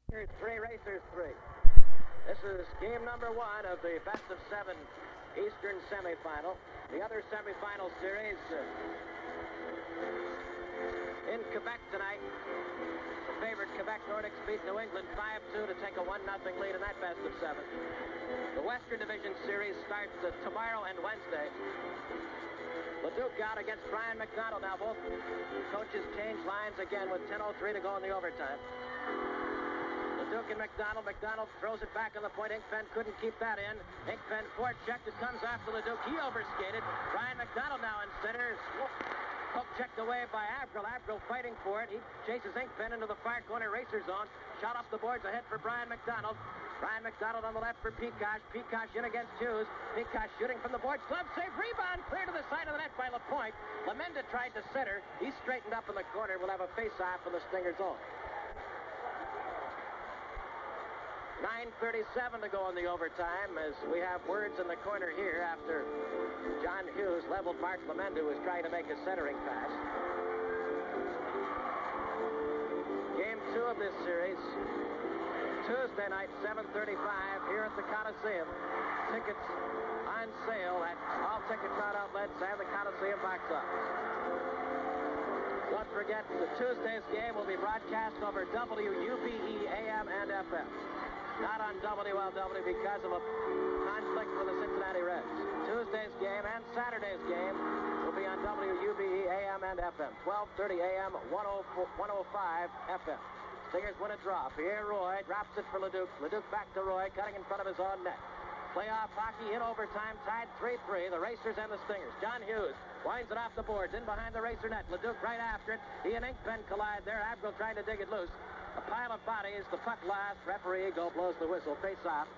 Here's 3, Racers 3. This is game number 1 of the best-of-7 Eastern semifinal. The other semifinal series in Quebec tonight. The favorite Quebec Nordics beat New England 5-2 to take a 1-0 lead in that best-of-7. The Western Division series starts tomorrow and Wednesday. Leduc out against Brian McDonald. Now both coaches change lines again with 10:03 to go in the overtime. Leduc and McDonald. McDonald throws it back on the point. Inkpen couldn't keep that in. Inkpen forechecked. It comes after Leduc. He overskated. Brian McDonald now in center. Poke checked away by Avril. Avril fighting for it. He chases Inkpen into the far corner racer zone. Shot off the boards ahead for Brian McDonald. Brian McDonald on the left for Peacock. Peacock in against Hughes. Peacock shooting from the boards. Glove save. Rebound. Clear to the side of the net by LaPointe. Lamenda tried to center. He straightened up in the corner. We'll have a face-off in the Stinger zone. 9:37 to go in the overtime as we have words in the corner here after John Hughes leveled Mark Lamenda, who was trying to make a centering pass. Game 2 of this series, Tuesday night, 7:35 here at the Coliseum. Tickets on sale at all ticket crowd outlets and the Coliseum box office. Don't forget, the Tuesday's game will be broadcast over WHA AM and FM. Not on WLW because of a conflict with the Cincinnati Reds. Tuesday's game and Saturday's game will be on WUBE AM and FM. 12:30 AM, 105 FM. Stingers win a draw. Pierre Roy drops it for Leduc. Leduc back to Roy, cutting in front of his own net. Playoff hockey in overtime, tied 3-3. The Racers and the Stingers. John Hughes winds it off the boards, in behind the Racer net. Leduc right after it. He and Inkpen collide there. Avril trying to dig it loose. A pile of bodies. The puck lost. Referee Eagle blows the whistle. Face off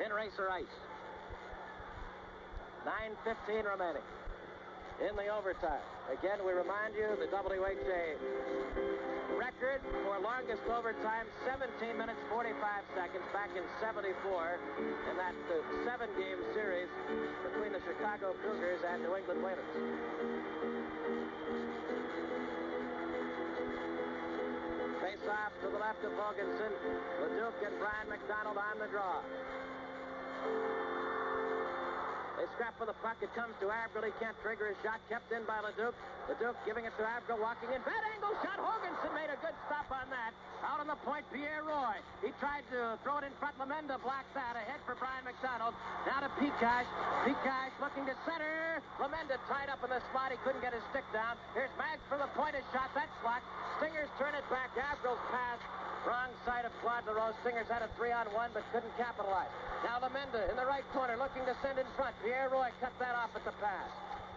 in Racer ice. 9:15 remaining in the overtime. Again, we remind you the WHA record for longest overtime, 17 minutes 45 seconds back in 74 in that 7-game series between the Chicago Cougars and New England Whalers. Face off to the left of Hoganson. Leduc and Brian McDonald on the draw. They scrap for the puck. It comes to Avril. He can't trigger his shot. Kept in by Leduc. Leduc giving it to Avril. Walking in. Bad angle shot. Hoganson made a good stop on that. Out on the point, Pierre Roy. He tried to throw it in front. Lamenda blocked that. Ahead for Brian McDonald. Now to Peacock. Peacock looking to center. Lamenda tied up in the slot. He couldn't get his stick down. Here's Maggs for the point. His shot. That's blocked. Stingers turn it back. Avril's pass. Wrong side of Claude LaRose. Stingers had a 3-on-1 but couldn't capitalize. Now Lamenda in the right corner looking to send in front. Pierre Roy cut that off at the pass.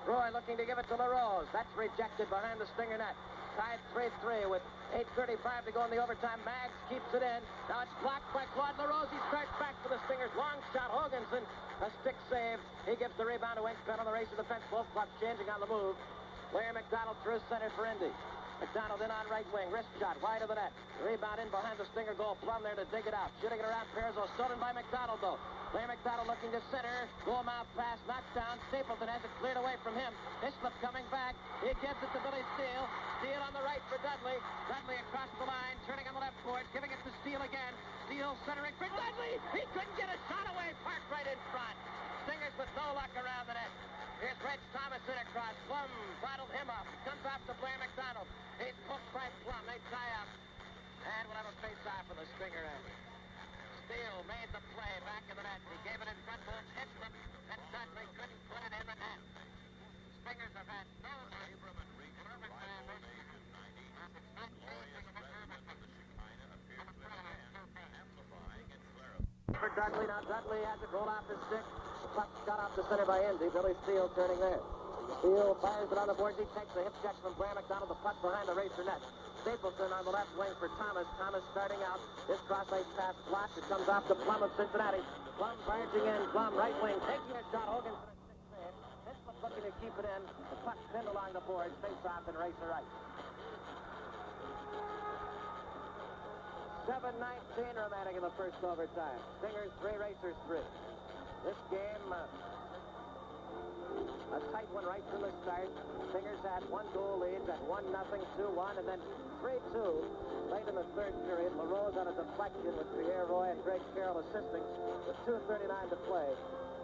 Roy looking to give it to LaRose. That's rejected behind the Stinger net. Tied 3-3 with 8:35 to go in the overtime. Maggs keeps it in. Now it's blocked by Claude LaRose. He starts back for the Stingers. Long shot. Hoganson, a stick save. He gives the rebound to Inkpen on the race to the fence. Both clubs changing on the move. Larry McDonald through center for Indy. McDonald in on right wing. Wrist shot wide of the net. Rebound in behind the Stinger goal. Plum there to dig it out. Shooting it around Pearzo. Stolen by McDonald, though. Larry McDonald looking to center. Goal mouth pass. Knocked down. Stapleton has it cleared away from him. Hislop coming back. He gives it to Billy Steele. Steele on the right for Dudley. Dudley across the line. Turning on the left board. Giving it to Steele again. Steele centering for Dudley. He couldn't get a shot away. Parked right in front. Stingers with no luck around the net. Here's Reg Thomas in across. Plum bottled him up. Comes off to Blair McDonald. He's poked by Plum. They tie up. And we'll have a face-off for the Stinger end. Steele made the play back in the net. He gave it in front to Hislop. And Dudley couldn't put it in the net. Stingers have had no for Dudley. Now Dudley has it roll off his stick. The puck shot off the center by Indy. Billy Steele turning there. Steele fires it on the boards. He takes a hip check from Blair McDonald. The puck behind the Racer net. Stapleton on the left wing for Thomas. Thomas starting out. His cross-ice pass blocked. It comes off the Plum of Cincinnati. Plum barging in. Plum right wing. Taking a shot. Hogan for a stick save. Hislop looking to keep it in. The puck pinned along the boards. Face off in Racer right. 7:19 remaining in the first overtime. Stingers 3, Racers 3. This game, a tight one right from the start. Stingers had 1-goal leads at 1-0, 2-1, and then 3-2 late in the third period. LaRose on a deflection with Pierre Roy and Greg Carroll assisting with 2:39 to play.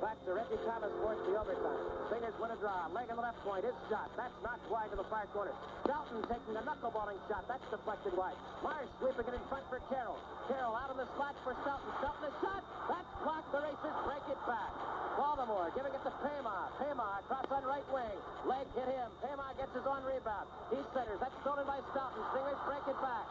Back to Reggie Thomas forced the overtime. Stingers win a draw. Leg on the left point. His shot. That's knocked wide to the far corner. Dalton taking a knuckleballing shot. That's deflected wide. Marsh sweeping it in front for Carroll. Carroll out in the slot for Stoughton. Stoughton a shot. That's blocked. The Racers break it back. Baltimore giving it to Pema. Pema across on right wing. Leg hit him. Pema gets his own rebound. He centers. That's stolen by Stoughton. Stingers break it back.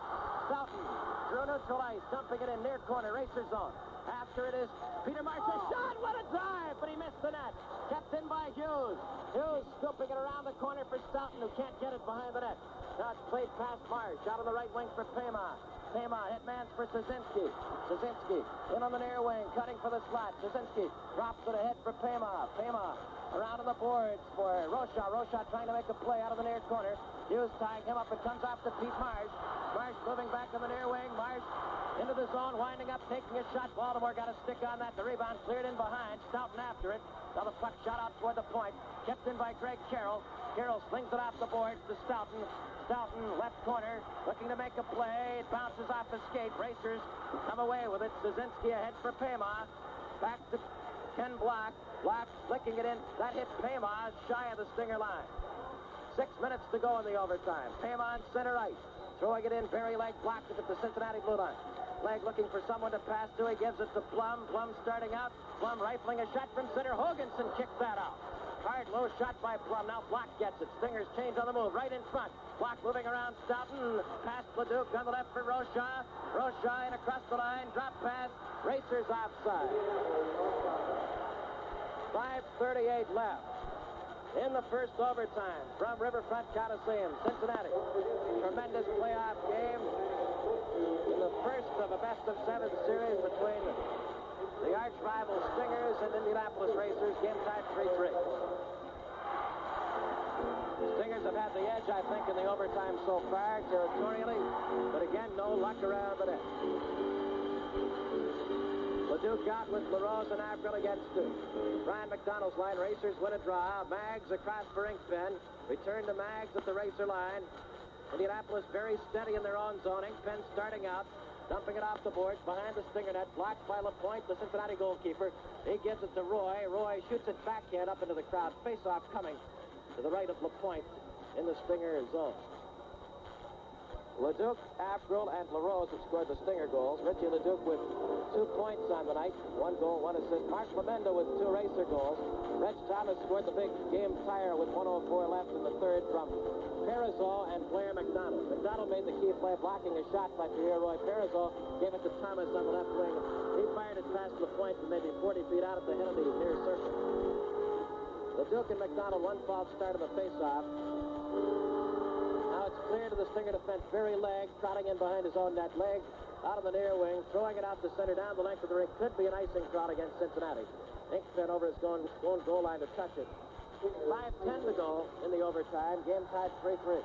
Stoughton drew neutralized. Dumping it in near corner. Racer zone. After it is Peter Marsh's shot. What a drive, but he missed the net. Kept in by Hughes. Hughes scooping it around the corner for Stoughton, who can't get it behind the net. Now it's played past Marsh. Out on the right wing for Pema. Pema hit man's for Szynski. Szynski in on the near wing, cutting for the slot. Szynski drops it ahead for Pema. Pema around on the boards for Rocha. Rocha trying to make a play out of the near corner. Hughes tying him up. It comes off to Pete Marsh. Marsh moving back in the near wing. Marsh into the zone, winding up, taking a shot. Baltimore got a stick on that. The rebound cleared in behind. Stoughton after it. Now the puck shot out toward the point. Kept in by Greg Carroll. Carroll slings it off the boards to Stoughton. Stoughton, left corner, looking to make a play. It bounces off the skate. Racers come away with it. Szynski ahead for Pema. Back to Ken Block. Block flicking it in. That hit Pema shy of the Stinger line. 6 minutes to go in the overtime. Pema on center ice. Throwing it in, Barry Leg blocked it at the Cincinnati blue line. Leg looking for someone to pass to. He gives it to Plum. Plum starting out. Plum rifling a shot from center. Hoganson kicked that out. Hard, low shot by Plum. Now Block gets it. Stingers change on the move. Right in front. Block moving around Stoughton. Past Leduc on the left for Rocha. Rocha in across the line. Drop pass. Racers offside. 5:38 left in the first overtime from Riverfront Coliseum, Cincinnati. Tremendous playoff game in the first of a best-of-7 series between the arch-rival Stingers and Indianapolis Racers. Game tied 3-3. Stingers have had the edge, I think, in the overtime so far, territorially, but again, no luck around the net. Leduc out with LaRose and Avril against two. Brian McDonald's line. Racers win a draw. Maggs across for Inkpen. Return to Maggs at the Racer line. Indianapolis very steady in their own zone. Inkpen starting out. Dumping it off the boards behind the Stinger net. Blocked by LaPointe, the Cincinnati goalkeeper. He gives it to Roy. Roy shoots it backhand up into the crowd. Face-off coming to the right of LaPointe in the Stinger zone. Leduc, Avril, and LaRose have scored the Stinger goals. Richie Leduc with 2 points on the night. 1 goal, 1 assist. Mark Lamenda with 2 Racer goals. Reg Thomas scored the big game tire with 1:04 left in the third from Parizeau and Blair McDonald. McDonald made the key play, blocking a shot by Pierre Roy. Parizeau gave it to Thomas on the left wing. He fired it past LaPointe and maybe 40 feet out at the head of the near circle. Leduc and McDonald, 1 false start of the face-off. Now it's clear to the Stinger defense. Barry Leg trotting in behind his own net. Leg out of the near wing, throwing it out the center down the length of the rink. Could be an icing crowd against Cincinnati. Inkpen over his own goal line to touch it. 5:10 to go in the overtime. Game tied 3-3.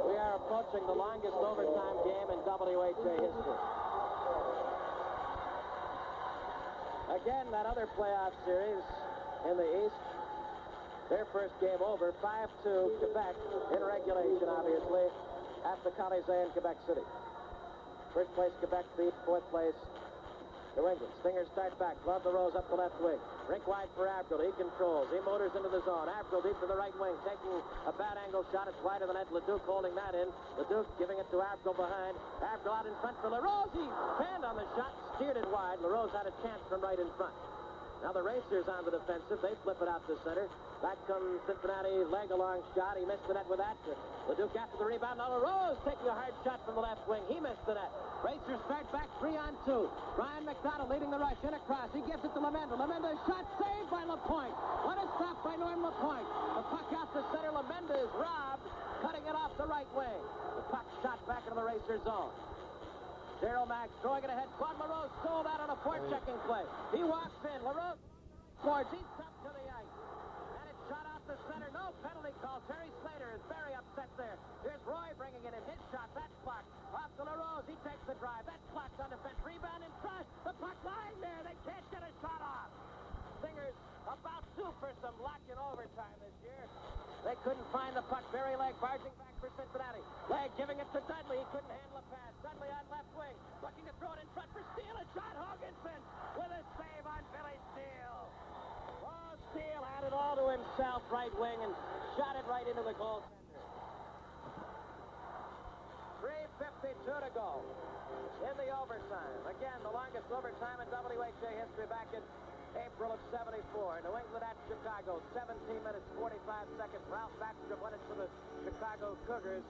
We are approaching the longest overtime game in WHA history. Again, that other playoff series in the East. Their first game over, 5-2, Quebec, in regulation, obviously, at the Coliseum, Quebec City. First place, Quebec beat. Fourth place, New England. Stingers start back. Glove the Rose up the left wing. Rink wide for Avril. He controls. He motors into the zone. Avril deep to the right wing, taking a bad angle shot. It's wide of the net. Leduc holding that in. Leduc giving it to Avril behind. Avril out in front for LaRose. He panned on the shot, steered it wide. LaRose had a chance from right in front. Now the Racers on the defensive. They flip it out to center. Back comes Cincinnati. Leg a long shot. He missed the net with that. Leduc after the rebound. Now LaRose taking a hard shot from the left wing. He missed the net. Racers start back 3-on-2. Brian McDonald leading the rush. In across. He gives it to Lamenda. Lamenda shot saved by LaPointe. What a stop by Norm LaPointe. The puck out to center. Lamenda is robbed. Cutting it off the right wing. The puck shot back into the Racer zone. Daryl Mack throwing it ahead. Claude LaRose stole that on a forechecking play. He walks in. LaRose boards. He's up to the ice. And it's shot out the center. No penalty call. Terry Slater is very upset there. Here's Roy bringing it in. His shot. That's blocked. Off to LaRose. He takes the drive. That's blocked on defense. Rebound in front. The puck lying there. They can't get a shot off. Stingers about due for some luck in overtime this year. They couldn't find the puck. Barry Leg barging back. for Cincinnati. Leg giving it to Dudley. He couldn't handle a pass. Dudley on left wing. Looking to throw it in front for Steele. And shot Hoganson with a save on Billy Steele. Oh, Steele had it all to himself, right wing, and shot it right into the goaltender. 3:52 to go in the overtime. Again, the longest overtime in WHA history back in April of '74. New England at Chicago, 17 minutes, 45 seconds. Ralph Backstrom won it for the Chicago Cougars.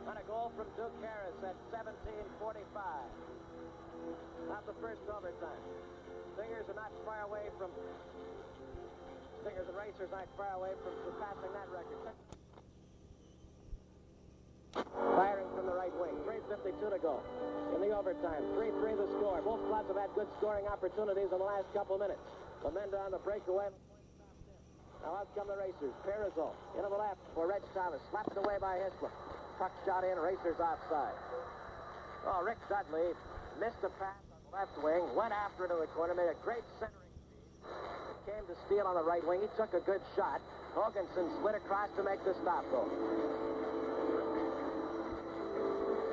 On a goal from Duke Harris at 17:45. Not the first overtime. Stingers are not far away from... Stingers and Racers not far away from surpassing that record. Firing from the right wing. 3:52 to go in the overtime. 3-3 the score. Both clubs have had good scoring opportunities in the last couple minutes. Lamenda on the breakaway. Now out come the Racers. Perizzo into the left for Reg Thomas. Slapped away by Hislop. Puck shot in. Racers offside. Oh, Rick Dudley missed a pass on the left wing. Went after it to the corner. Made a great centering feed. Came to Steele on the right wing. He took a good shot. Hoganson slid across to make the stop goal.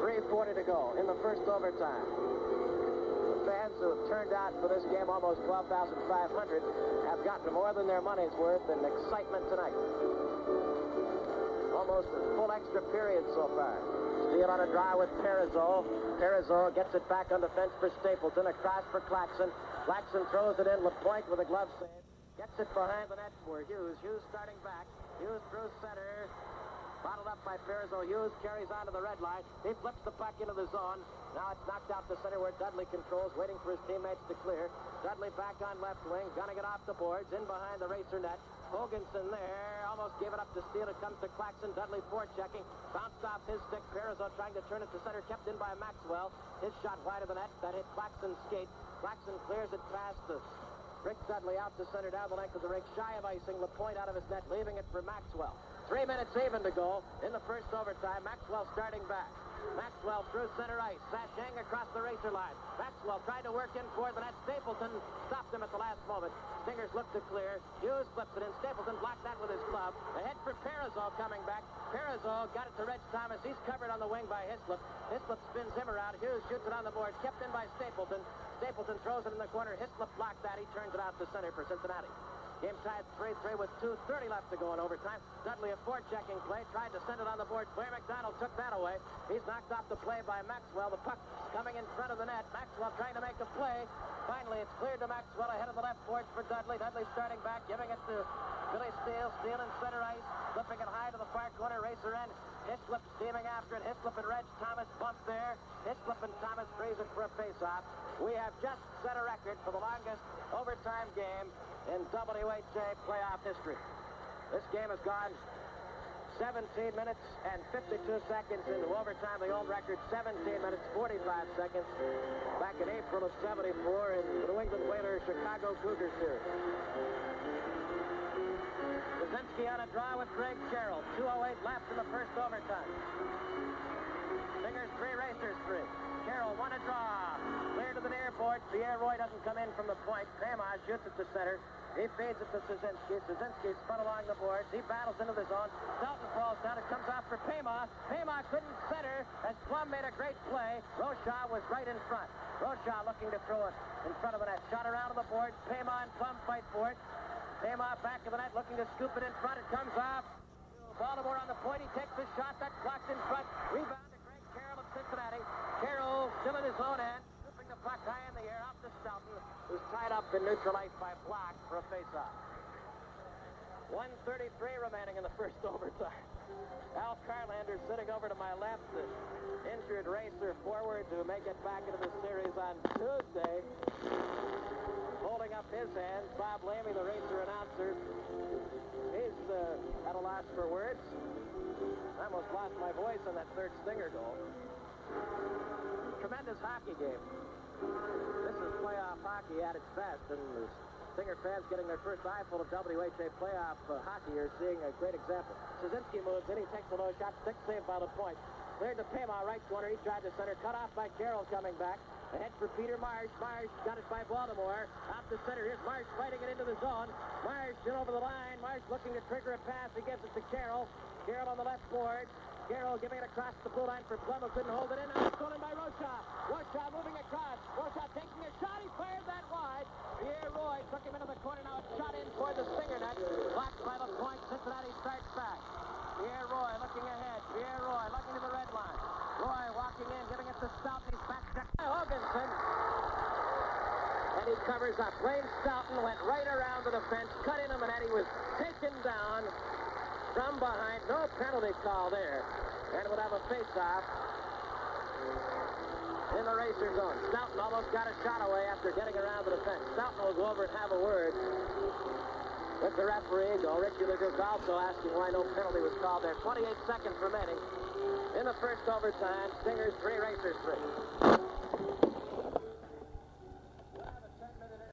3:40 to go in the first overtime. The fans who have turned out for this game, almost 12,500, have gotten more than their money's worth in excitement tonight. Almost a full extra period so far. Steele on a draw with Perizzo. Perizzo gets it back on the fence for Stapleton. Across for Claxon. Claxon throws it in. LaPointe with a glove save. Gets it behind the net for Hughes. Hughes starting back. Hughes through center. Bottled up by Perizzo. Hughes carries on to the red line. He flips the puck into the zone. Now it's knocked out to center where Dudley controls, waiting for his teammates to clear. Dudley back on left wing, gunning it off the boards, in behind the Racer net. Hoganson there, almost gave it up to Steele. It comes to Claxon. Dudley forechecking. Bounced off his stick. Perizzo trying to turn it to center, kept in by Maxwell. His shot wide of the net. That hit Claxon's skate. Claxon clears it past the Rick Dudley out to center down the length of the rink, shy of icing. LaPointe out of his net, leaving it for Maxwell. 3 minutes even to go in the first overtime. Maxwell starting back. Maxwell through center ice, sashaying across the Racer line. Maxwell tried to work in for the net. Stapleton stopped him at the last moment. Stingers look to clear. Hughes flips it in. Stapleton blocked that with his glove. Ahead for Perizzo coming back. Perizzo got it to Reg Thomas. He's covered on the wing by Hislop. Hislop spins him around. Hughes shoots it on the board. Kept in by Stapleton. Stapleton throws it in the corner. Hislop blocked that. He turns it out to center for Cincinnati. Game tied 3-3 with 2:30 left to go in overtime. Dudley, a forechecking play, tried to send it on the board. Blair McDonald took that away. He's knocked off the play by Maxwell. The puck coming in front of the net. Maxwell trying to make a play. Finally, it's cleared to Maxwell ahead of the left boards for Dudley. Dudley starting back, giving it to Billy Steele. Steele in center ice, flipping it high to the far corner. Racer end. Hislop steaming after it. Hislop and Reg Thomas bump there. Hislop and Thomas freeze it for a face-off. We have just set a record for the longest overtime game in WHA playoff history. This game has gone 17 minutes and 52 seconds into overtime. The old record, 17 minutes, 45 seconds. Back in April of '74 in the New England Whalers Chicago Cougars series. Kaczynski on a draw with Greg Carroll. 2:08 left in the first overtime. Stingers 3, Racers 3. Carroll won a draw. Clear to the near board. Pierre Roy doesn't come in from the point. Pamaz shoots it to center. He feeds it to Cincinnati. Cincinnati spun along the boards. He battles into the zone. Dalton falls down. It comes off for Pamaz. Pamaz couldn't center as Plum made a great play. Rocha was right in front. Rocha looking to throw it in front of the net. Shot around on the board. Pamaz and Plum fight for it. Pamaz back of the net looking to scoop it in front. It comes off. Baltimore on the point. He takes the shot. That clocked in front. Rebound to Greg Carroll of Cincinnati. Carroll still in his own end. Scooping the puck high in the air out to Stoughton, who's tied up in neutral ice by Block for a face-off. 1:33 remaining in the first overtime. Al Carlander sitting over to my left, the injured Racer forward who may get back into the series on Tuesday. Holding up his hands, Bob Lamy, the Racer announcer. He's at a loss for words. I almost lost my voice on that third Stinger goal. Tremendous hockey game. This is playoff hockey at its best, and the Stinger fans getting their first eyeful of WHA playoff hockey are seeing a great example. Cincinnati moves in. He takes a low shot. Stick saved by LaPointe. Cleared to Pamaz, right corner. He tried to center. Cut off by Carroll coming back. Ahead for Peter Marsh. Marsh got it by Baltimore. Out to center. Here's Marsh fighting it into the zone. Marsh in over the line. Marsh looking to trigger a pass. He gives it to Carroll. Carroll on the left board. Carroll giving it across the blue line for Plum, who couldn't hold it in. Now it's stolen by Rocha. Rocha moving across. Rocha taking a shot. He fired that wide. Pierre Roy took him into the corner. Now it's shot in toward the stinger net. Blocked by the point. Cincinnati starts back. Pierre Roy looking ahead. Pierre Roy looking to the red line. Roy walking in, giving it to Stoughton. He's back to Hoganson. And he covers up. Wayne Stoughton went right around to the fence, cut into the net. He was taken down from behind. No penalty call there. And would have a face-off in the racer zone. Stoughton almost got a shot away after getting around to the fence. Stoughton will go over and have a word with the referee. Richie LeDuc also asking why no penalty was called there. 28 seconds remaining in the first overtime. Stingers 3, Racers 3.